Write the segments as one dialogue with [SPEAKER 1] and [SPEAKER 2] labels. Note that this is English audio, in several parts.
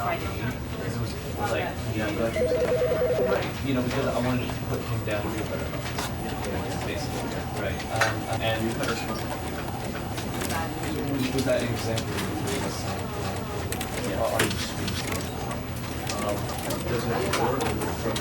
[SPEAKER 1] not me. It was like, because I wanted to put him down to a better level, basically, right? And was that example the same? Yeah. Are you speaking? Does it work from?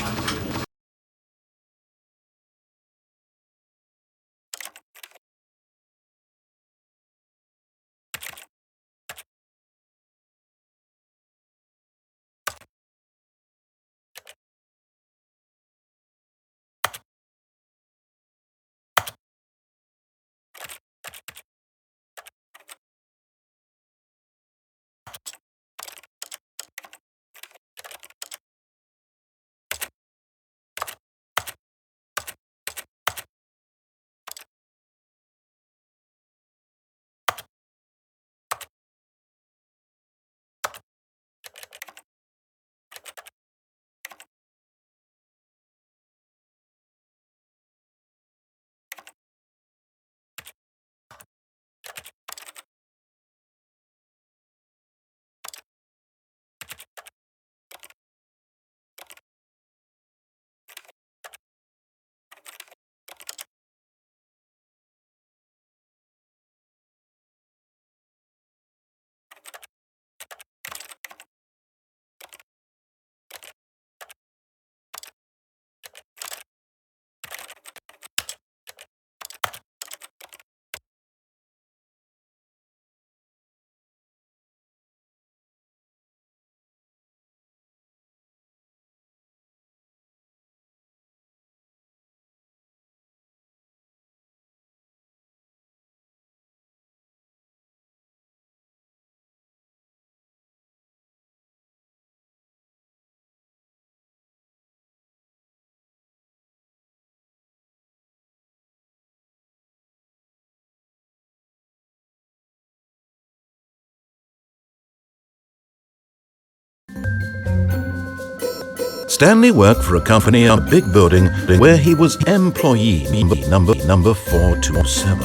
[SPEAKER 2] Stanley worked for a company in a big building where he was employee number 427.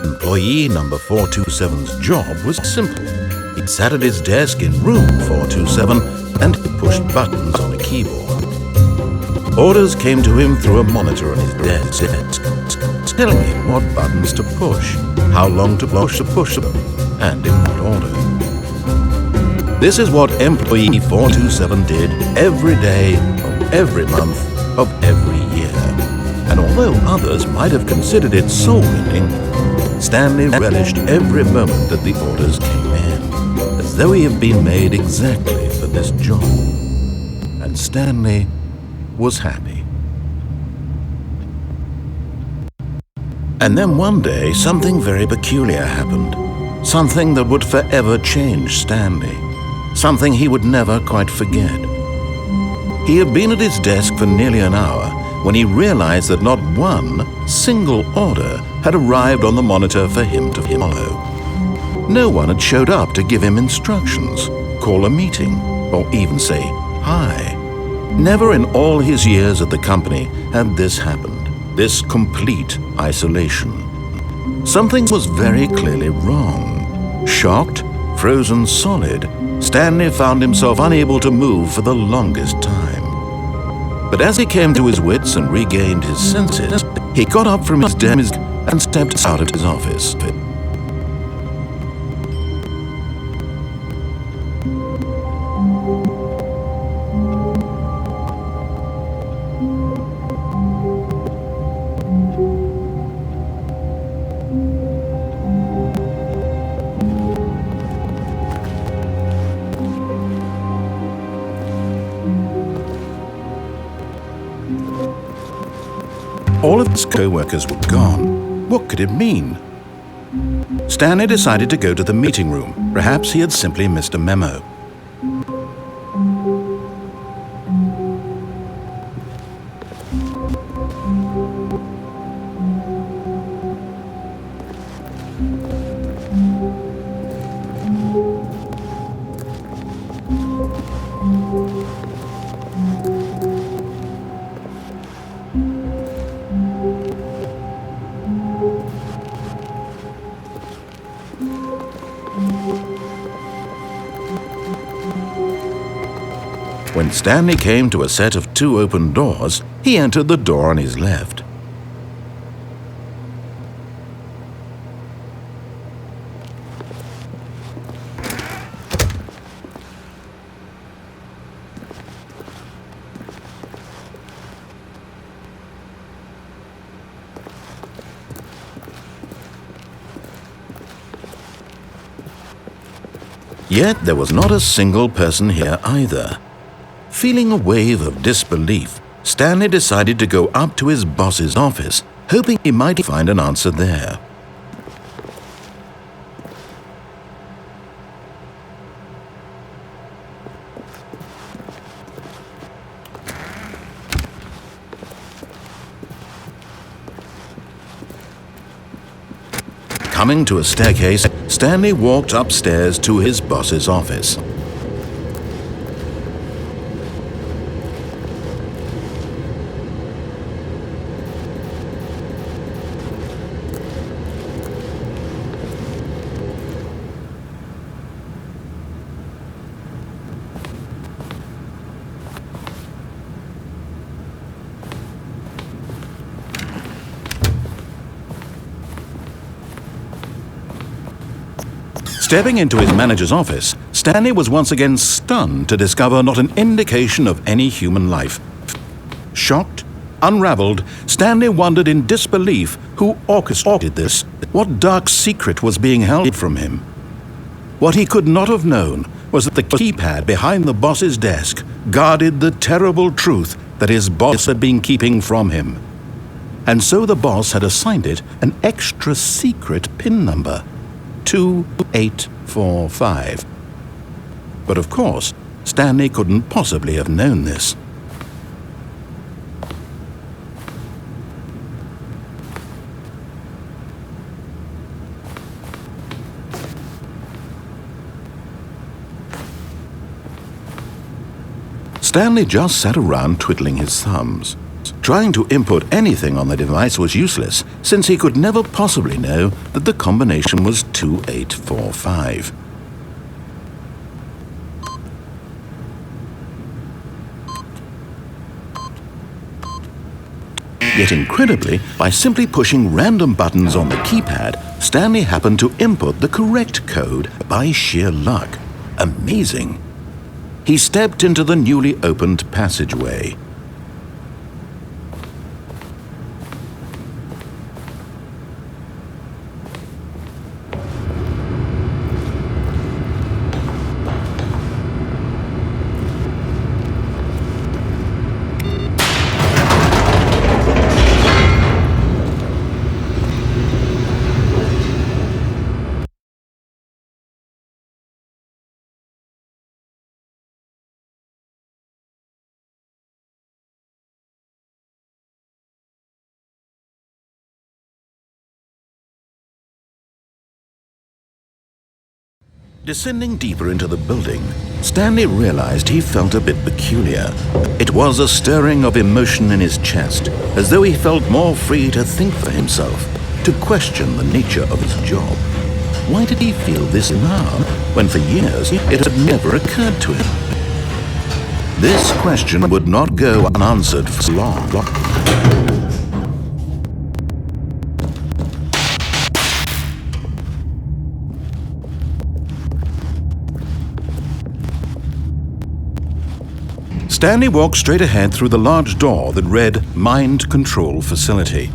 [SPEAKER 2] Employee number 427's job was simple. He sat at his desk in room 427 and pushed buttons on a keyboard. Orders came to him through a monitor on his desk, telling him what buttons to push, how long to push them, and in what order. This is what employee 427 did every day of every month of every year. And although others might have considered it soul-rending, Stanley relished every moment that the orders came in, as though he had been made exactly for this job. And Stanley was happy. And then one day, something very peculiar happened. Something that would forever change Stanley. Something he would never quite forget. He had been at his desk for nearly an hour when he realized that not one single order had arrived on the monitor for him to follow. No one had showed up to give him instructions, call a meeting, or even say hi. Never in all his years at the company had this happened, this complete isolation. Something was very clearly wrong. Shocked, frozen solid, Stanley found himself unable to move for the longest time. But as he came to his wits and regained his senses, he got up from his desk and stepped out of his office. All of his co-workers were gone. What could it mean? Stanley decided to go to the meeting room. Perhaps he had simply missed a memo. When Stanley came to a set of 2 open doors, he entered the door on his left. Yet there was not a single person here either. Feeling a wave of disbelief, Stanley decided to go up to his boss's office, hoping he might find an answer there. Coming to a staircase, Stanley walked upstairs to his boss's office. Stepping into his manager's office, Stanley was once again stunned to discover not an indication of any human life. Shocked, unraveled, Stanley wondered in disbelief who orchestrated this, what dark secret was being held from him. What he could not have known was that the keypad behind the boss's desk guarded the terrible truth that his boss had been keeping from him. And so the boss had assigned it an extra secret PIN number. 2845. But of course, Stanley couldn't possibly have known this. Stanley just sat around twiddling his thumbs. Trying to input anything on the device was useless, since he could never possibly know that the combination was 2845. Yet incredibly, by simply pushing random buttons on the keypad, Stanley happened to input the correct code by sheer luck. Amazing! He stepped into the newly opened passageway. Descending deeper into the building, Stanley realized he felt a bit peculiar. It was a stirring of emotion in his chest, as though he felt more free to think for himself, to question the nature of his job. Why did he feel this now, when for years it had never occurred to him? This question would not go unanswered for long. Stanley walked straight ahead through the large door that read Mind Control Facility.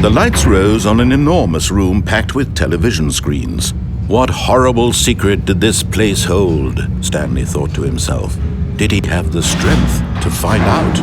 [SPEAKER 2] The lights rose on an enormous room packed with television screens. What horrible secret did this place hold? Stanley thought to himself. Did he have the strength to find out?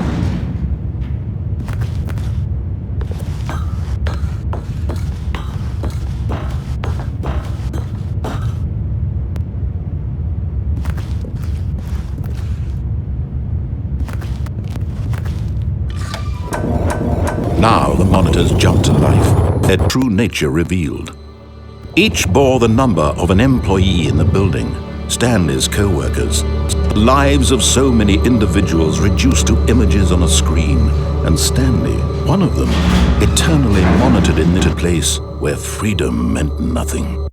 [SPEAKER 2] Now the monitors jumped to life. their true nature revealed. Each bore the number of an employee in the building, Stanley's co-workers. Lives of so many individuals reduced to images on a screen, and Stanley, one of them, eternally monitored in a place where freedom meant nothing.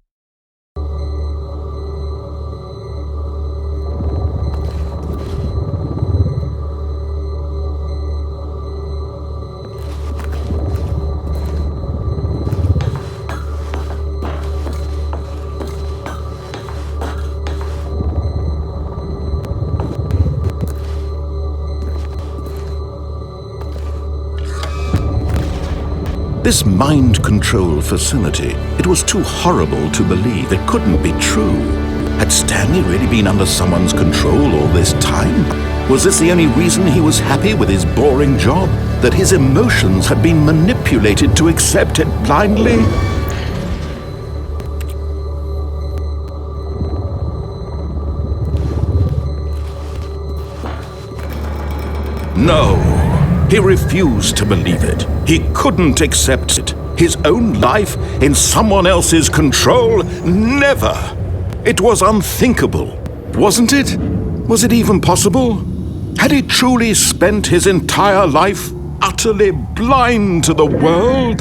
[SPEAKER 2] This mind control facility, it was too horrible to believe. It couldn't be true. Had Stanley really been under someone's control all this time? Was this the only reason he was happy with his boring job? That his emotions had been manipulated to accept it blindly? No. He refused to believe it. He couldn't accept it. His own life in someone else's control? Never! It was unthinkable, wasn't it? Was it even possible? Had he truly spent his entire life utterly blind to the world?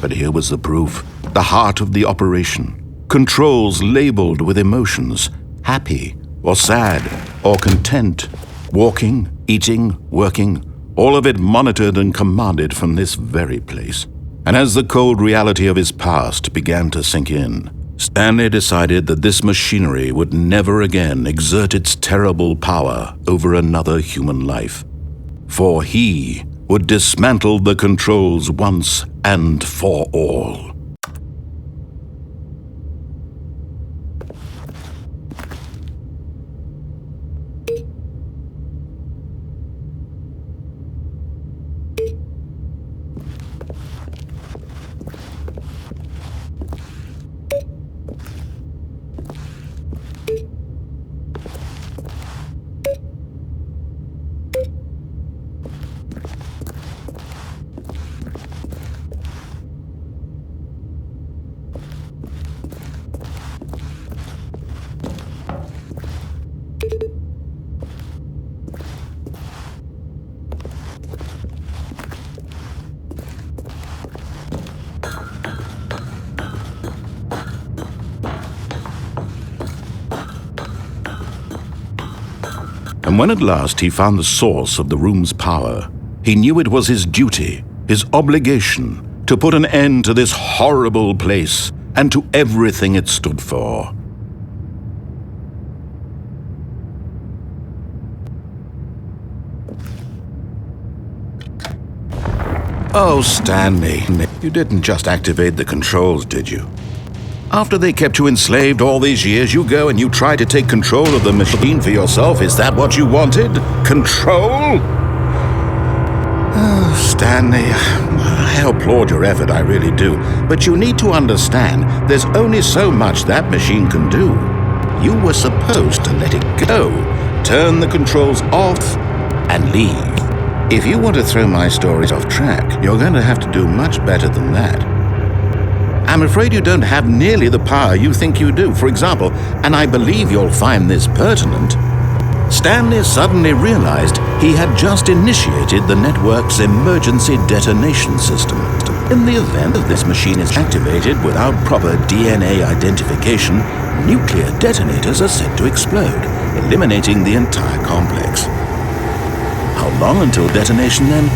[SPEAKER 2] But here was the proof. The heart of the operation. Controls labeled with emotions. Happy or sad or content, walking, eating, working, all of it monitored and commanded from this very place. And as the cold reality of his past began to sink in, Stanley decided that this machinery would never again exert its terrible power over another human life. For he would dismantle the controls once and for all. And when at last he found the source of the room's power, he knew it was his duty, his obligation, to put an end to this horrible place and to everything it stood for. Oh, Stanley, you didn't just activate the controls, did you? After they kept you enslaved all these years, you go and you try to take control of the machine for yourself. Is that what you wanted? Control? Oh, Stanley, I applaud your effort, I really do. But you need to understand, there's only so much that machine can do. You were supposed to let it go, turn the controls off, and leave. If you want to throw my stories off track, you're going to have to do much better than that. I'm afraid you don't have nearly the power you think you do. For example, and I believe you'll find this pertinent, Stanley suddenly realized he had just initiated the network's emergency detonation system. In the event that this machine is activated without proper DNA identification, nuclear detonators are set to explode, eliminating the entire complex. How long until detonation then?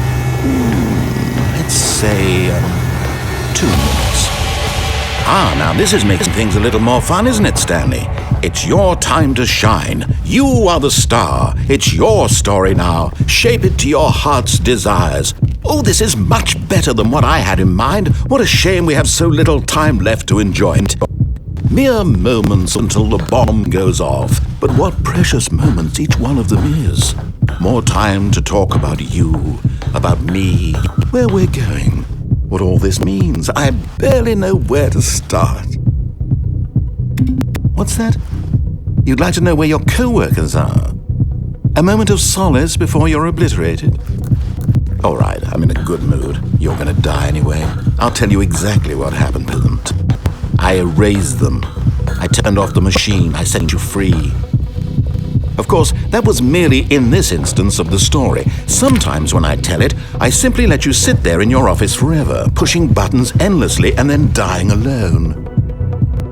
[SPEAKER 2] Let's say 2 minutes. Ah, now this is making things a little more fun, isn't it, Stanley? It's your time to shine. You are the star. It's your story now. Shape it to your heart's desires. Oh, this is much better than what I had in mind. What a shame we have so little time left to enjoy it. Mere moments until the bomb goes off. But what precious moments each one of them is. More time to talk about you, about me, where we're going. What all this means, I barely know where to start. What's that? You'd like to know where your co-workers are? A moment of solace before you're obliterated? All right, I'm in a good mood. You're gonna die anyway. I'll tell you exactly what happened to them. I erased them. I turned off the machine. I set you free. Of course, that was merely in this instance of the story. Sometimes when I tell it, I simply let you sit there in your office forever, pushing buttons endlessly and then dying alone.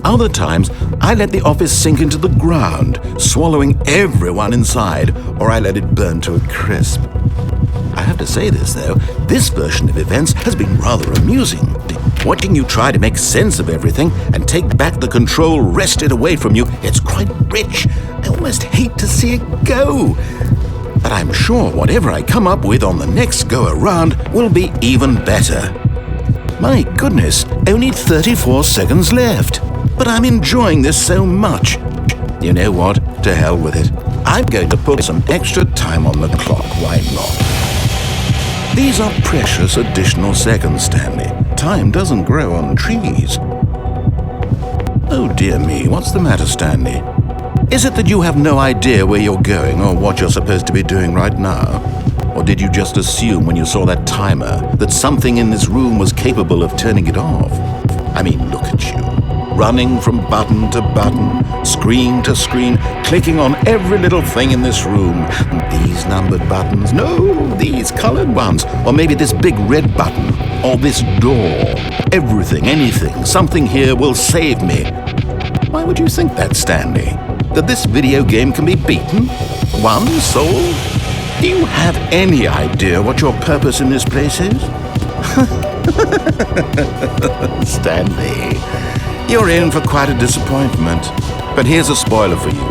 [SPEAKER 2] Other times, I let the office sink into the ground, swallowing everyone inside, or I let it burn to a crisp. I have to say this, though, this version of events has been rather amusing. Watching you try to make sense of everything and take back the control wrested away from you, it's quite rich. I almost hate to see it go. But I'm sure whatever I come up with on the next go-around will be even better. My goodness, only 34 seconds left. But I'm enjoying this so much. You know what? To hell with it. I'm going to put some extra time on the clock, why not? These are precious additional seconds, Stanley. Time doesn't grow on trees. Oh dear me, what's the matter, Stanley? Is it that you have no idea where you're going or what you're supposed to be doing right now? Or did you just assume when you saw that timer that something in this room was capable of turning it off? I mean, look at you. Running from button to button, screen to screen, clicking on every little thing in this room. These numbered buttons, no, these colored ones, or maybe this big red button, or this door. Everything, anything, something here will save me. Why would you think that, Stanley? That this video game can be beaten? Won? Sold? Do you have any idea what your purpose in this place is? Stanley, you're in for quite a disappointment. But here's a spoiler for you.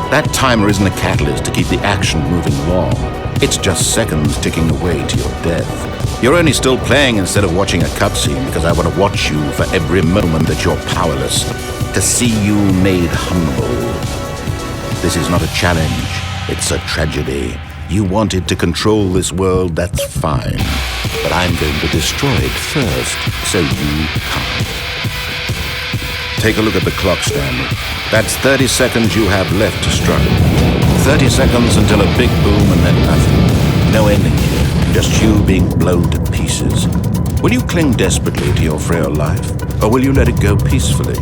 [SPEAKER 2] That timer isn't a catalyst to keep the action moving along. It's just seconds ticking away to your death. You're only still playing instead of watching a cutscene because I want to watch you for every moment that you're powerless, to see you made humble. This is not a challenge, it's a tragedy. You wanted to control this world, that's fine. But I'm going to destroy it first, so you can't. Take a look at the clock, Stanley. That's 30 seconds you have left to struggle. 30 seconds until a big boom and then nothing. No ending here, just you being blown to pieces. Will you cling desperately to your frail life, or will you let it go peacefully?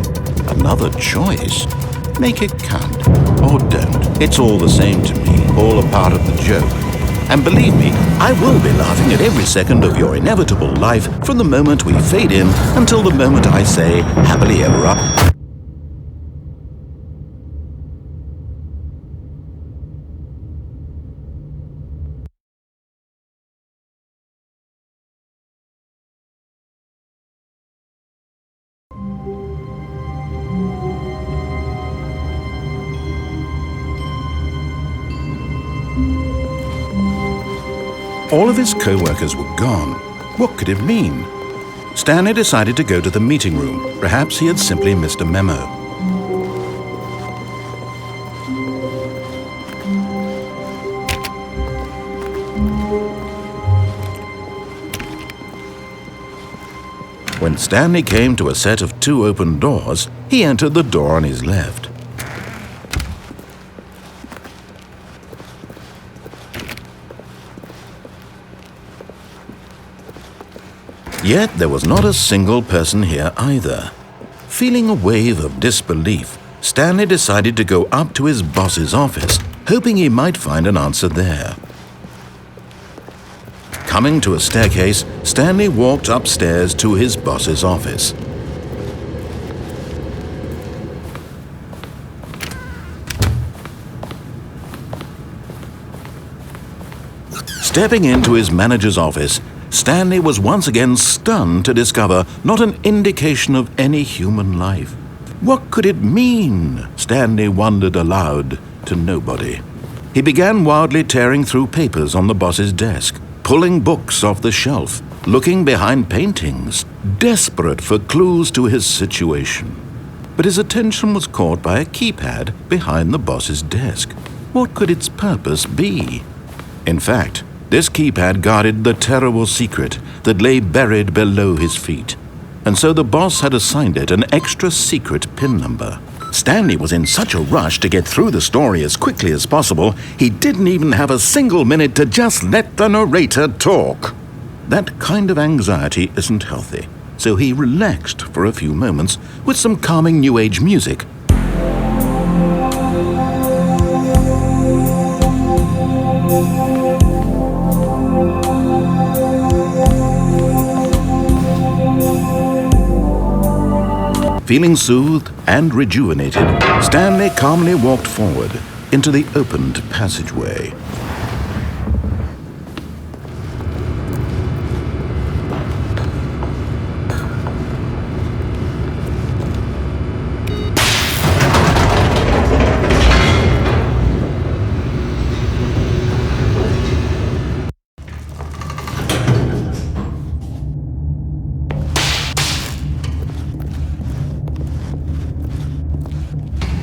[SPEAKER 2] Another choice. Make it count, or don't. It's all the same to me, all a part of the joke. And believe me, I will be laughing at every second of your inevitable life from the moment we fade in until the moment I say, happily ever after. All of his co-workers were gone. What could it mean? Stanley decided to go to the meeting room. Perhaps he had simply missed a memo. When Stanley came to a set of 2 open doors, he entered the door on his left. Yet there was not a single person here either. Feeling a wave of disbelief, Stanley decided to go up to his boss's office, hoping he might find an answer there. Coming to a staircase, Stanley walked upstairs to his boss's office. Stepping into his manager's office, Stanley was once again stunned to discover not an indication of any human life. What could it mean? Stanley wondered aloud to nobody. He began wildly tearing through papers on the boss's desk, pulling books off the shelf, looking behind paintings, desperate for clues to his situation. But his attention was caught by a keypad behind the boss's desk. What could its purpose be? In fact, this keypad guarded the terrible secret that lay buried below his feet. And so the boss had assigned it an extra secret PIN number. Stanley was in such a rush to get through the story as quickly as possible, he didn't even have a single minute to just let the narrator talk. That kind of anxiety isn't healthy, so he relaxed for a few moments with some calming New Age music. Feeling soothed and rejuvenated, Stanley calmly walked forward into the opened passageway.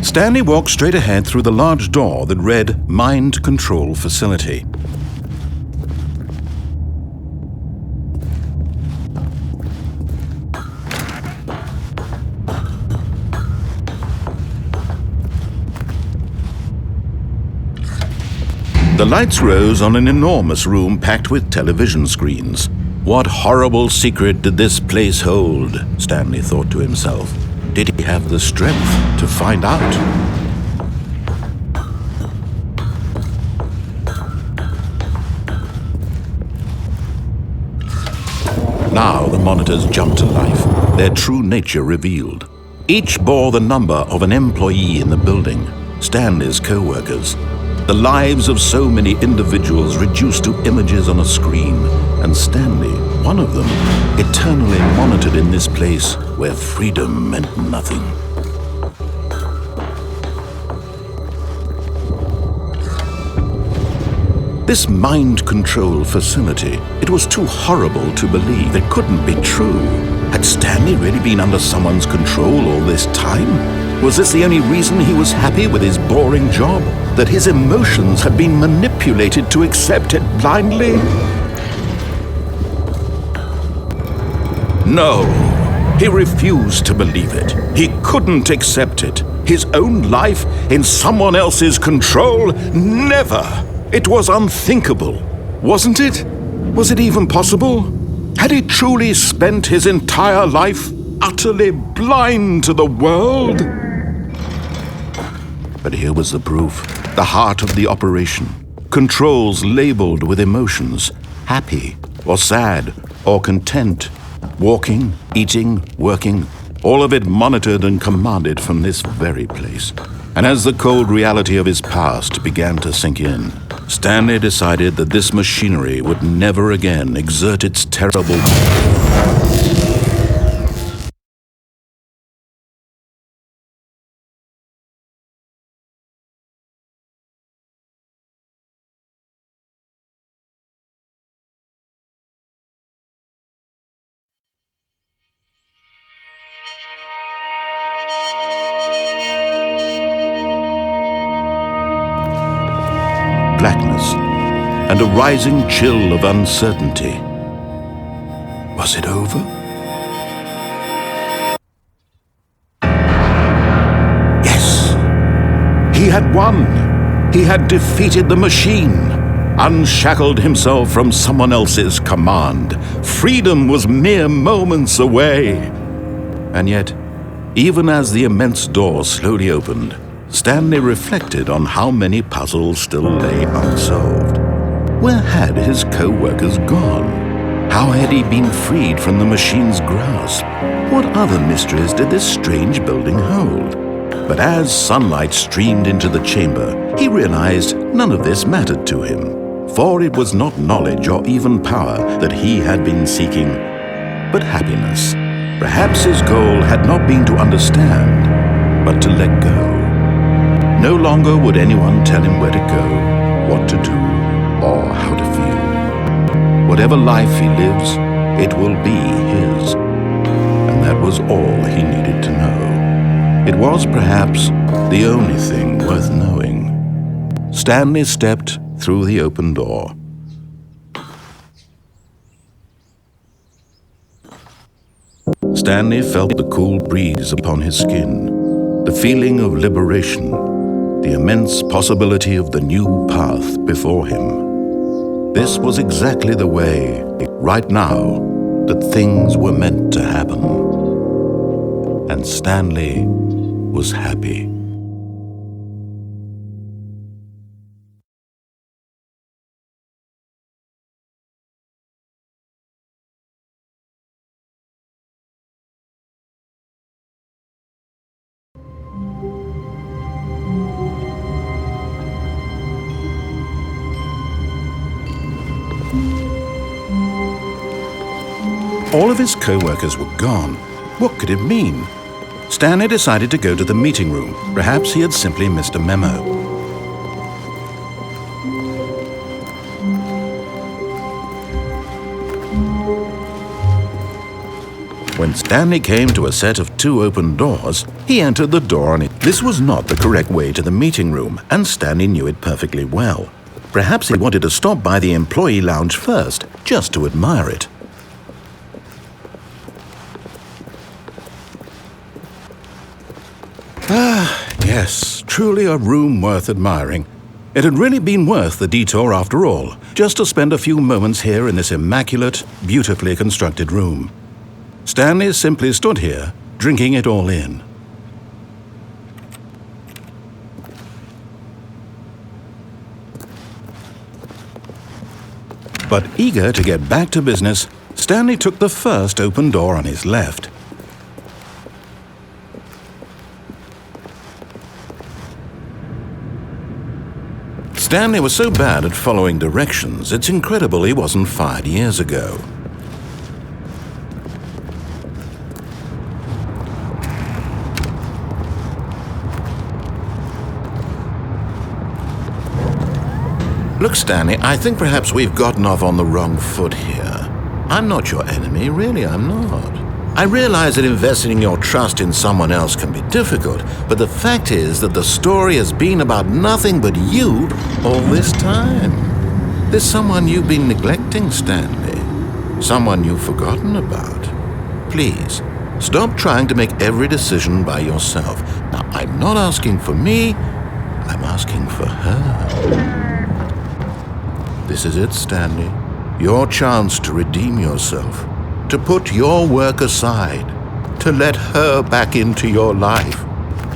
[SPEAKER 2] Stanley walked straight ahead through the large door that read Mind Control Facility. The lights rose on an enormous room packed with television screens. What horrible secret did this place hold? Stanley thought to himself. Did he have the strength to find out? Now the monitors jumped to life, their true nature revealed. Each bore the number of an employee in the building, Stanley's co-workers. The lives of so many individuals reduced to images on a screen, and Stanley, one of them, eternally monitored in this place where freedom meant nothing. This mind control facility, it was too horrible to believe. It couldn't be true. Had Stanley really been under someone's control all this time? Was this the only reason he was happy with his boring job? That his emotions had been manipulated to accept it blindly? No, he refused to believe it. He couldn't accept it. His own life in someone else's control? Never! It was unthinkable, wasn't it? Was it even possible? Had he truly spent his entire life utterly blind to the world? But here was the proof, the heart of the operation. Controls labeled with emotions, happy or sad or content. Walking, eating, working, all of it monitored and commanded from this very place. And as the cold reality of his past began to sink in, Stanley decided that this machinery would never again exert its terrible... blackness, and a rising chill of uncertainty. Was it over? Yes! He had won! He had defeated the machine, unshackled himself from someone else's command. Freedom was mere moments away. And yet, even as the immense door slowly opened, Stanley reflected on how many puzzles still lay unsolved. Where had his co-workers gone? How had he been freed from the machine's grasp? What other mysteries did this strange building hold? But as sunlight streamed into the chamber, he realized none of this mattered to him, for it was not knowledge or even power that he had been seeking, but happiness. Perhaps his goal had not been to understand, but to let go. No longer would anyone tell him where to go, what to do, or how to feel. Whatever life he lives, it will be his. And that was all he needed to know. It was perhaps the only thing worth knowing. Stanley stepped through the open door. Stanley felt the cool breeze upon his skin, the feeling of liberation, the immense possibility of the new path before him. This was exactly the way, right now, that things were meant to happen. And Stanley was happy. All of his co-workers were gone. What could it mean? Stanley decided to go to the meeting room. Perhaps he had simply missed a memo. When Stanley came to a set of 2 open doors, he entered the door on it. This was not the correct way to the meeting room, and Stanley knew it perfectly well. Perhaps he wanted to stop by the employee lounge first, just to admire it. Yes, truly a room worth admiring. It had really been worth the detour after all, just to spend a few moments here in this immaculate, beautifully constructed room. Stanley simply stood here, drinking it all in. But eager to get back to business, Stanley took the first open door on his left. Stanley was so bad at following directions, it's incredible he wasn't fired years ago. Look, Stanley, I think perhaps we've gotten off on the wrong foot here. I'm not your enemy, really, I'm not. I realize that investing your trust in someone else can be difficult, but the fact is that the story has been about nothing but you all this time. There's someone you've been neglecting, Stanley. Someone you've forgotten about. Please, stop trying to make every decision by yourself. Now, I'm not asking for me, I'm asking for her. This is it, Stanley. Your chance to redeem yourself. To put your work aside, to let her back into your life.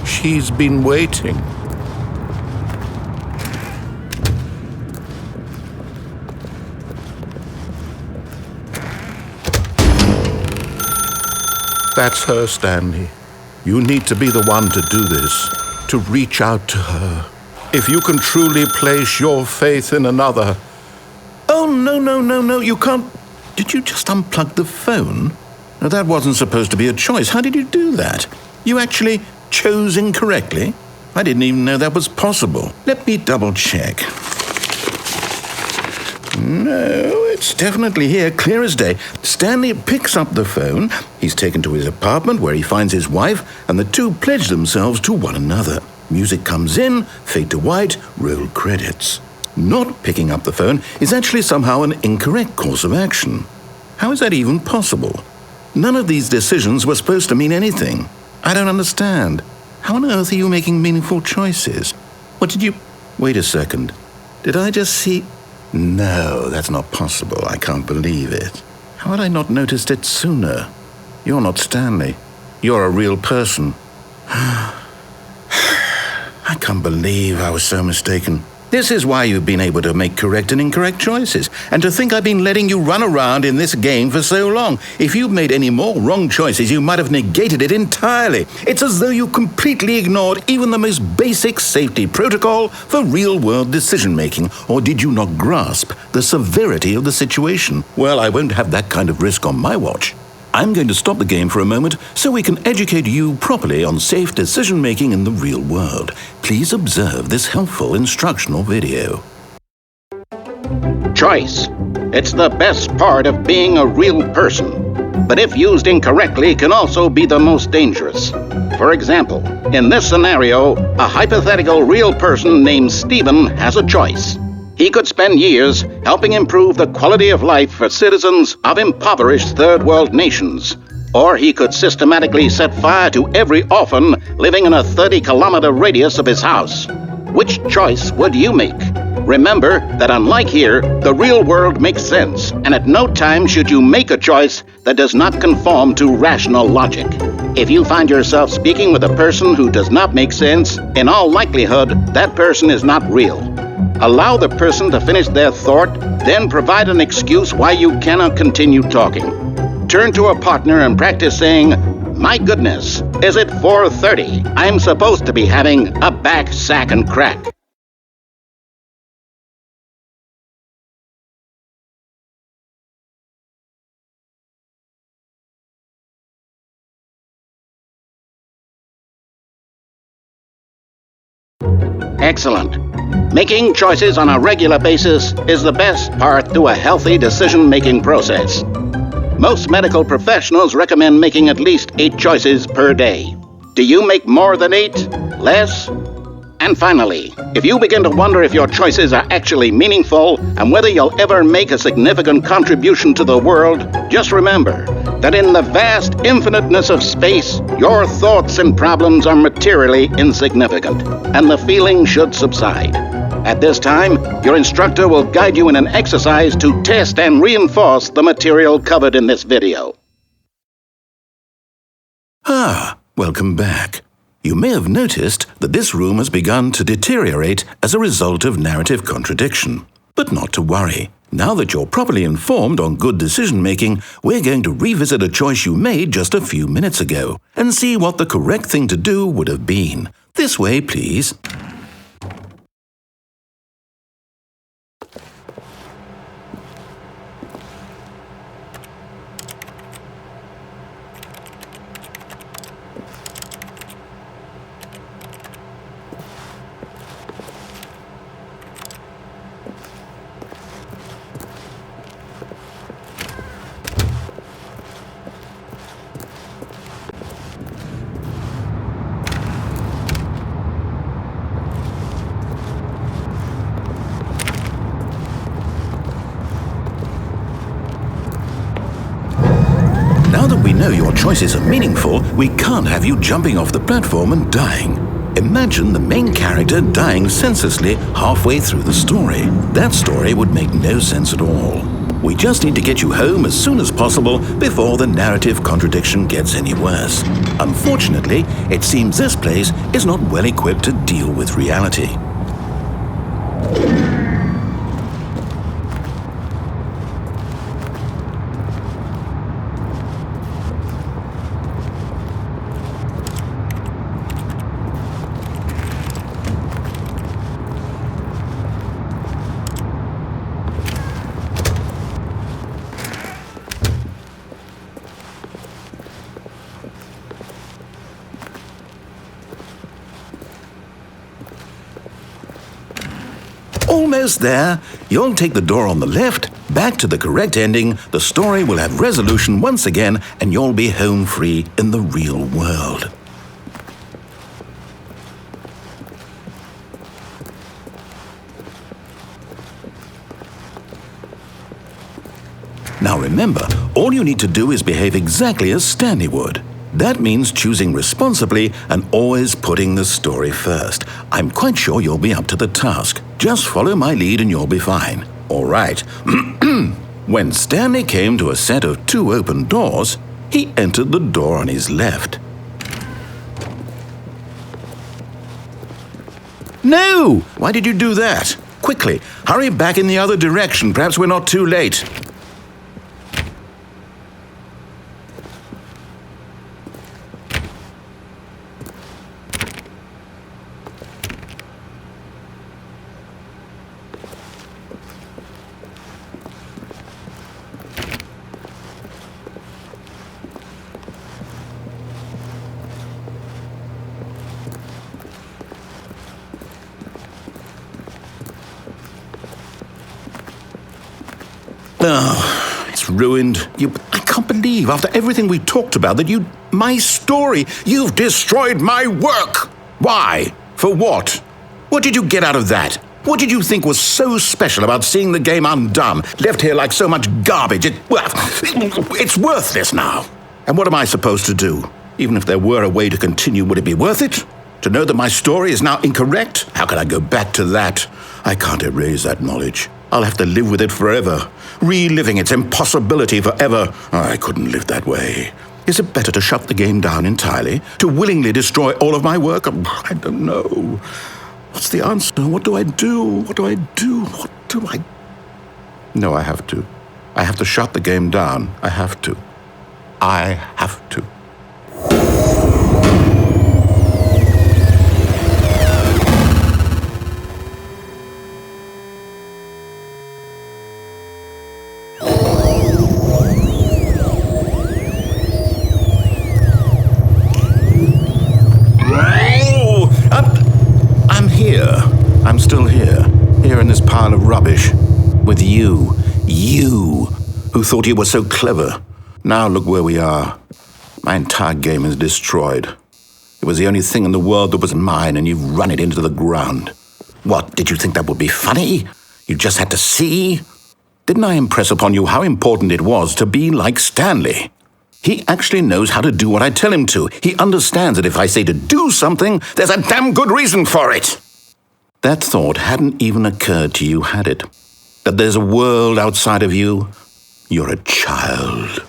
[SPEAKER 2] She's been waiting. That's her, Stanley. You need to be the one to do this, to reach out to her. If you can truly place your faith in another. Oh, no, you can't. Did you just unplug the phone? Now, that wasn't supposed to be a choice. How did you do that? You actually chose incorrectly? I didn't even know that was possible. Let me double check. No, it's definitely here, clear as day. Stanley picks up the phone. He's taken to his apartment where he finds his wife, and the two pledge themselves to one another. Music comes in, fade to white, roll credits. Not picking up the phone is actually somehow an incorrect course of action. How is that even possible? None of these decisions were supposed to mean anything. I don't understand. How on earth are you making meaningful choices? What did you... Wait a second. Did I just see... No, that's not possible. I can't believe it. How had I not noticed it sooner? You're not Stanley. You're a real person. I can't believe I was so mistaken. This is why you've been able to make correct and incorrect choices. And to think I've been letting you run around in this game for so long. If you'd made any more wrong choices, you might have negated it entirely. It's as though you completely ignored even the most basic safety protocol for real-world decision-making. Or did you not grasp the severity of the situation? Well, I won't have that kind of risk on my watch. I'm going to stop the game for a moment so we can educate you properly on safe decision-making in the real world. Please observe this helpful instructional video.
[SPEAKER 3] Choice. It's the best part of being a real person, but if used incorrectly can also be the most dangerous. For example, in this scenario, a hypothetical real person named Stephen has a choice. He could spend years helping improve the quality of life for citizens of impoverished third world nations. Or he could systematically set fire to every orphan living in a 30-kilometer radius of his house. Which choice would you make? Remember that unlike here, the real world makes sense, and at no time should you make a choice that does not conform to rational logic. If you find yourself speaking with a person who does not make sense, in all likelihood, that person is not real. Allow the person to finish their thought, then provide an excuse why you cannot continue talking. Turn to a partner and practice saying, "My goodness, is it 4:30? I'm supposed to be having a back, sack, and crack." Excellent. Making choices on a regular basis is the best part to a healthy decision-making process. Most medical professionals recommend making at least 8 choices per day. Do you make more than 8? Less? And finally, if you begin to wonder if your choices are actually meaningful and whether you'll ever make a significant contribution to the world, just remember that in the vast infiniteness of space, your thoughts and problems are materially insignificant, and the feeling should subside. At this time, your instructor will guide you in an exercise to test and reinforce the material covered in this video.
[SPEAKER 2] Welcome back. You may have noticed that this room has begun to deteriorate as a result of narrative contradiction. But not to worry. Now that you're properly informed on good decision-making, we're going to revisit a choice you made just a few minutes ago and see what the correct thing to do would have been. This way, please. Now that we know your choices are meaningful, we can't have you jumping off the platform and dying. Imagine the main character dying senselessly halfway through the story. That story would make no sense at all. We just need to get you home as soon as possible before the narrative contradiction gets any worse. Unfortunately, it seems this place is not well equipped to deal with reality. Almost there. You'll take the door on the left, back to the correct ending, the story will have resolution once again, and you'll be home free in the real world. Now remember, all you need to do is behave exactly as Stanley would. That means choosing responsibly and always putting the story first. I'm quite sure you'll be up to the task. Just follow my lead and you'll be fine. All right. When Stanley came to a set of 2 open doors, he entered the door on his left. No! Why did you do that? Quickly, hurry back in the other direction. Perhaps we're not too late. Oh, it's ruined. I can't believe, after everything we talked about, that my story, you've destroyed my work. Why? For what? What did you get out of that? What did you think was so special about seeing the game undone, left here like so much garbage? It's worthless now. And what am I supposed to do? Even if there were a way to continue, would it be worth it? To know that my story is now incorrect? How can I go back to that? I can't erase that knowledge. I'll have to live with it forever, reliving its impossibility forever. I couldn't live that way. Is it better to shut the game down entirely? To willingly destroy all of my work? I don't know. What's the answer? What do I do? What do I do? What do I... No, I have to. I have to shut the game down. I have to. I have to. I'm still here in this pile of rubbish, with you, who thought you were so clever. Now look where we are. My entire game is destroyed. It was the only thing in the world that was mine, and you've run it into the ground. What, did you think that would be funny? You just had to see? Didn't I impress upon you how important it was to be like Stanley? He actually knows how to do what I tell him to. He understands that if I say to do something, there's a damn good reason for it. That thought hadn't even occurred to you, had it? That there's a world outside of you? You're a child.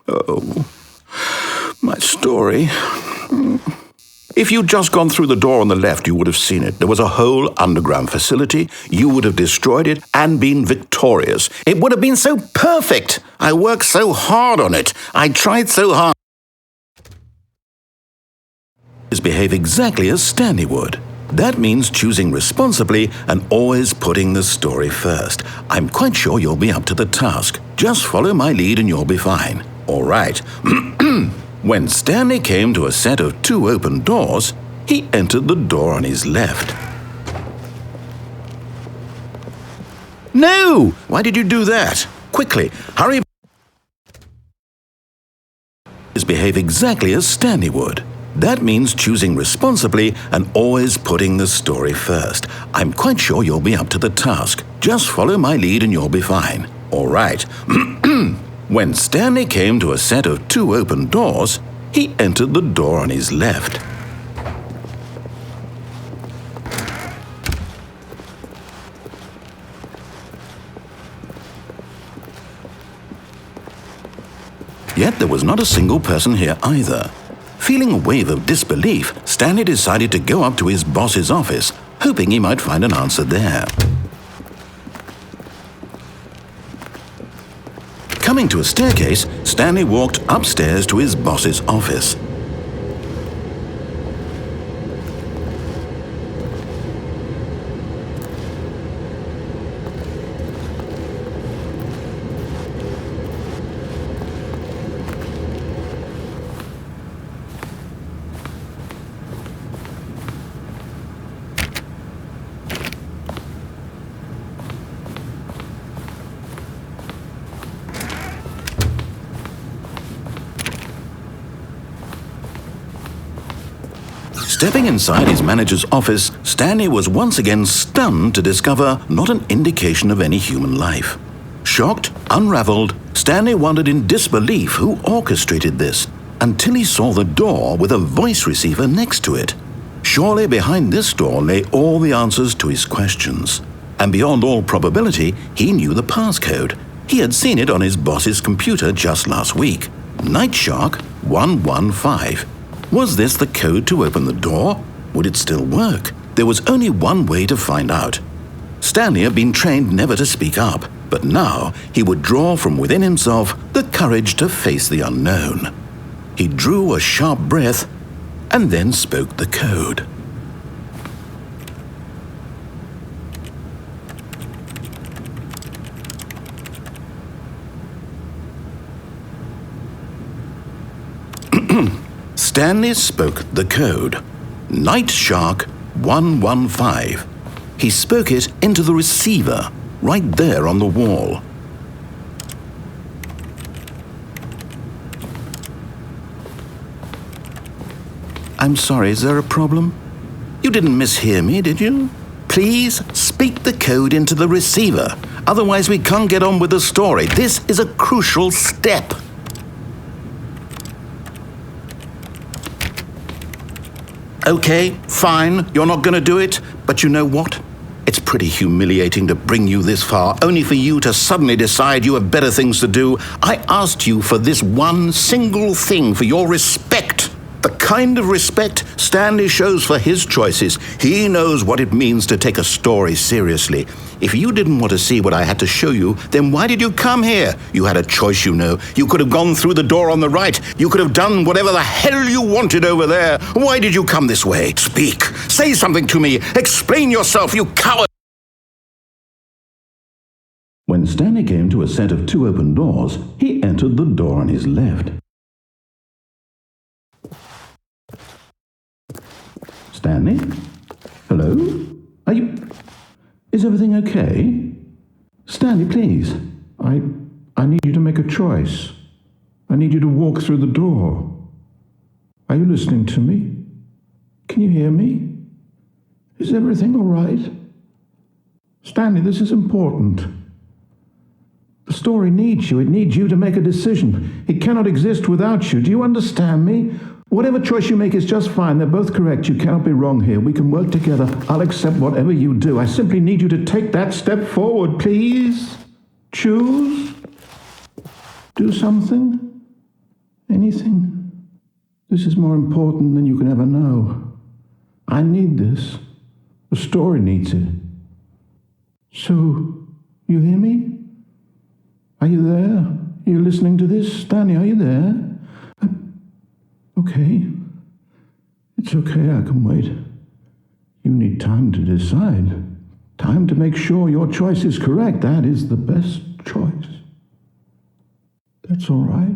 [SPEAKER 2] Oh, my story. If you'd just gone through the door on the left, you would have seen it. There was a whole underground facility. You would have destroyed it and been victorious. It would have been so perfect. I worked so hard on it. I tried so hard. Behave exactly as Stanley would. That means choosing responsibly and always putting the story first. I'm quite sure you'll be up to the task. Just follow my lead and you'll be fine. All right. When Stanley came to a set of 2 open doors, he entered the door on his left. No! Why did you do that? Quickly, hurry. Behave exactly as Stanley would. That means choosing responsibly and always putting the story first. I'm quite sure you'll be up to the task. Just follow my lead and you'll be fine. All right. When Stanley came to a set of 2 open doors, he entered the door on his left. Yet there was not a single person here either. Feeling a wave of disbelief, Stanley decided to go up to his boss's office, hoping he might find an answer there. Coming to a staircase, Stanley walked upstairs to his boss's office. Stepping inside his manager's office, Stanley was once again stunned to discover not an indication of any human life. Shocked, unraveled, Stanley wondered in disbelief who orchestrated this, until he saw the door with a voice receiver next to it. Surely behind this door lay all the answers to his questions. And beyond all probability, he knew the passcode. He had seen it on his boss's computer just last week. Night Shark 115. Was this the code to open the door? Would it still work? There was only one way to find out. Stanley had been trained never to speak up, but now he would draw from within himself the courage to face the unknown. He drew a sharp breath and then spoke the code. Stanley spoke the code. Night Shark 115. He spoke it into the receiver, right there on the wall. I'm sorry, is there a problem? You didn't mishear me, did you? Please speak the code into the receiver. Otherwise we can't get on with the story. This is a crucial step. Okay, fine, you're not going to do it, but you know what? It's pretty humiliating to bring you this far, only for you to suddenly decide you have better things to do. I asked you for this one single thing, for your respect. The kind of respect Stanley shows for his choices. He knows what it means to take a story seriously. If you didn't want to see what I had to show you, then why did you come here? You had a choice, you know. You could have gone through the door on the right. You could have done whatever the hell you wanted over there. Why did you come this way? Speak. Say something to me. Explain yourself, you coward. When Stanley came to a set of 2 open doors, he entered the door on his left. Stanley? Hello? Are you... Is everything okay? Stanley, please. I need you to make a choice. I need you to walk through the door. Are you listening to me? Can you hear me? Is everything all right? Stanley, this is important. The story needs you. It needs you to make a decision. It cannot exist without you. Do you understand me? Whatever choice you make is just fine. They're both correct. You cannot be wrong here. We can work together. I'll accept whatever you do. I simply need you to take that step forward, please. Choose. Do something. Anything. This is more important than you can ever know. I need this. The story needs it. So, you hear me? Are you there? Are you listening to this? Stanley, are you there? Okay. It's okay, I can wait. You need time to decide. Time to make sure your choice is correct. That is the best choice. That's all right.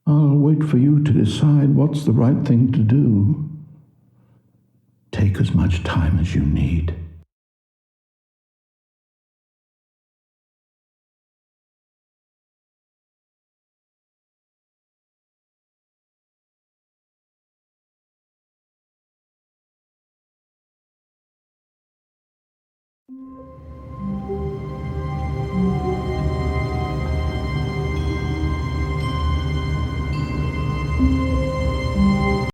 [SPEAKER 2] I'll wait for you to decide what's the right thing to do. Take as much time as you need.